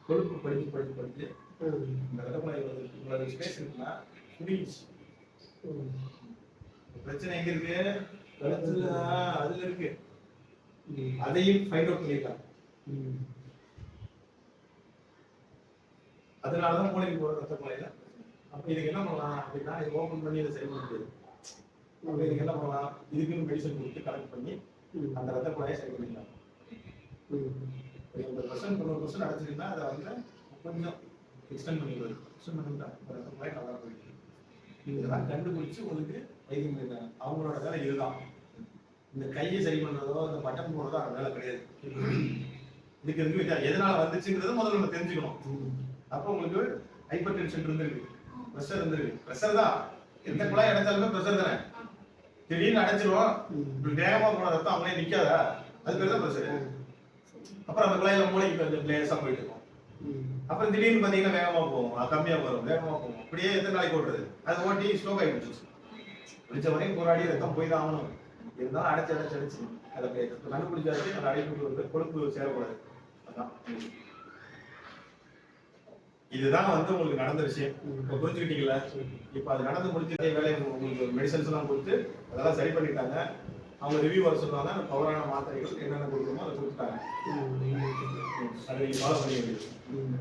கொழுப்பு படிச்சு இந்த ரத்த குழாய் உங்களோட ஸ்பேஸ் இருக்குன்னா சுருங்கிச்சு. பிரச்சனை எங்க இருக்கு? கழுத்துல அதுல இருக்கு. அதையும் ஃபைண்ட் அவுட் பண்ணிடலாம். அதனாலதான் மூளைக்கு போற ரத்த குழாயில. அப்ப இதுக்கு என்ன பண்ணலாம் அப்படின்னா, இது ஓபன் பண்ணி இதை சரி பண்ண முடியாது. அப்ப இதுக்கு என்ன பண்ணலாம்? இதுக்குன்னு மெடிசன் கொடுத்து கலெக்ட் பண்ணி அந்த ரத்த குழாயை சரி பண்ணிக்கலாம். 80% 90% அடைச்சிருந்தா அதை வந்து கொஞ்சம் எக்ஸ்டெண்ட் பண்ணிடுவாரு. எக்ஸ்டெண்ட் பண்ணிட்டா ரத்த குழாய் நல்லா போயிட்டு. இதெல்லாம் கண்டுபிடிச்சு உங்களுக்கு வைத்தியம் பண்ணிருக்காங்க. அவங்களோட வேலை இதுதான். இந்த கையை சரி பண்றதோ இந்த பட்டன் போடுறதோ அந்த வேலை கிடையாது. இதுக்கு இருக்கு எதனால வந்துச்சுங்கிறத முதல்ல நம்ம தெரிஞ்சுக்கணும். அப்போ உங்களுக்கு ஹைப்பர் டென்ஷன் இருந்திருக்கு, ப்ரெஷர் இருந்திருக்கு. ப்ரெஷர் தான், எந்த குழாய் அடைச்சாலுமே ப்ரெஷர் தானே. திடீர்னு அடைச்சிருவோம், வேகமா போன ரத்தம் அவங்களே நிக்காதா, அது பேர் தான் ப்ரெஷர். அப்புறம் அந்த குழாயில மூளைக்கு கொஞ்சம் லேசா போயிட்டு இருக்கும். அப்புறம் திடீர்னு பாத்தீங்கன்னா வேகமா போகும், கம்மியா வரும், வேகமா போகும். இப்படியே எத்தனை நாளைக்கு ஓடுறது? அது ஓட்டி ஸ்லோக் ஆகிடுச்சு. பிடிச்ச வரையும் போராடி ரத்தம் போய் தான் ஆகணும். இருந்தாலும் அடைச்சு அதை கண்டுபிடிச்சாச்சு. அந்த அடைப்பு வந்து கொழுப்பு சேரக்கூடாது. அதான் இதுதான் வந்து உங்களுக்கு நடந்த விஷயம். இப்ப புரிஞ்சுக்கிட்டீங்களா? இப்ப அது நடந்து முடிஞ்ச வேலையை உங்களுக்கு மெடிசன்ஸ் எல்லாம் கொடுத்து அதெல்லாம் சரி பண்ணிட்டாங்க. அவங்க ரிவ்யூ வர சொல்லுவாங்க. அந்த பவரான மாத்திரைகள் என்னென்ன கொடுக்கணுமோ அதை கொடுத்துட்டாங்க. அதை நீங்க ஃபாலோ பண்ணி வேண்டியது.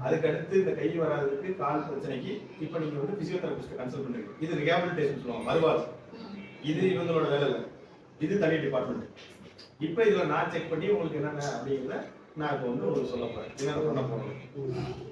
அதுக்கு அடுத்து இந்த கை வராததுக்கு கால் பிரச்சனைக்கு இப்ப நீங்க வந்து பிசியோதெரபிஸ்ட் கன்சல்ட் பண்றீங்க. இது ரிஹாபிலிட்டேஷன் சொல்லுவாங்க, மறுவாழ்வு. இது இவங்களோட வேலை இல்லை, இது தனி டிபார்ட்மெண்ட். இப்ப இதுல நான் செக் பண்ணி உங்களுக்கு என்னென்ன அப்படிங்கிறத நான் இப்போ வந்து உங்களுக்கு சொல்ல போறேன். என்னென்ன பண்ண போறோம்.